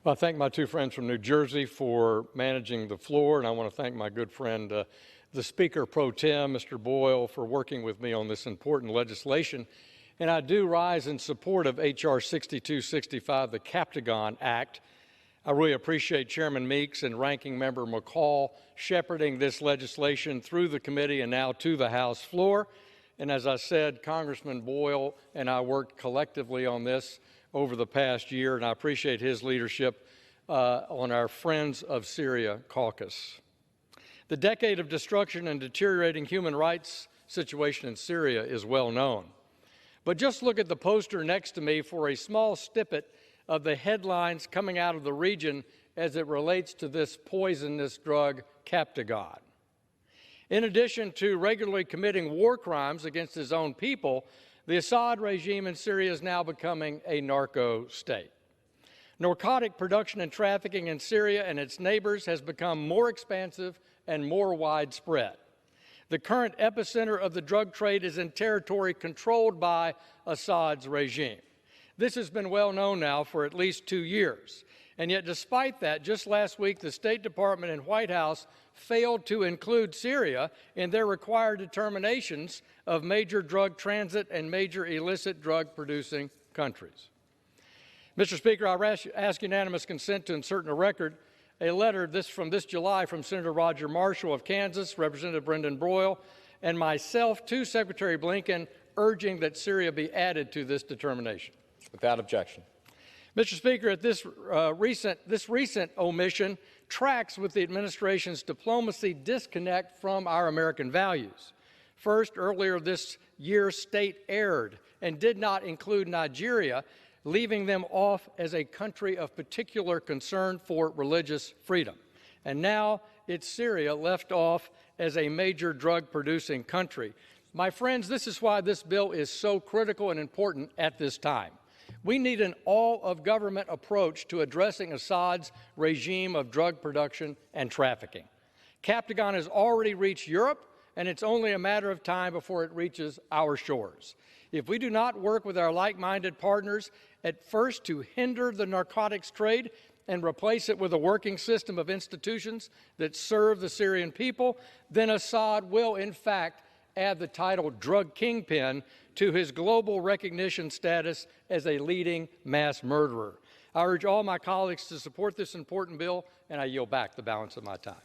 I thank my two friends from New Jersey for managing the floor, and I want to thank my good friend, the Speaker Pro Tem, Mr. Boyle, for working with me on this important legislation. And I do rise in support of H.R. 6265, the Captagon Act. I really appreciate Chairman Meeks and Ranking Member McCall shepherding this legislation through the committee and now to the House floor. And as I said, Congressman Boyle and I worked collectively on this over the past year, and I appreciate his leadership on our Friends of Syria caucus. The decade of destruction and deteriorating human rights situation in Syria is well known. But just look at the poster next to me for a small snippet of the headlines coming out of the region as it relates to this poisonous drug, Captagon. In addition to regularly committing war crimes against his own people, the Assad regime in Syria is now becoming a narco state. Narcotic production and trafficking in Syria and its neighbors has become more expansive and more widespread. The current epicenter of the drug trade is in territory controlled by Assad's regime. This has been well known now for at least 2 years. And yet, despite that, just last week, the State Department and White House failed to include Syria in their required determinations of major drug transit and major illicit drug-producing countries. Mr. Speaker, I ask unanimous consent to insert in the record a letter from this July from Senator Roger Marshall of Kansas, Representative Brendan Broyle, and myself to Secretary Blinken urging that Syria be added to this determination. Without objection. Mr. Speaker, this recent omission tracks with the administration's diplomacy disconnect from our American values. First, earlier this year, state erred and did not include Nigeria, leaving them off as a country of particular concern for religious freedom. And now it's Syria left off as a major drug-producing country. My friends, this is why this bill is so critical and important at this time. We need an all-of-government approach to addressing Assad's regime of drug production and trafficking. Captagon has already reached Europe, and it's only a matter of time before it reaches our shores. If we do not work with our like-minded partners at first to hinder the narcotics trade and replace it with a working system of institutions that serve the Syrian people, then Assad will, in fact, add the title drug kingpin to his global recognition status as a leading mass murderer. I urge all my colleagues to support this important bill, and I yield back the balance of my time.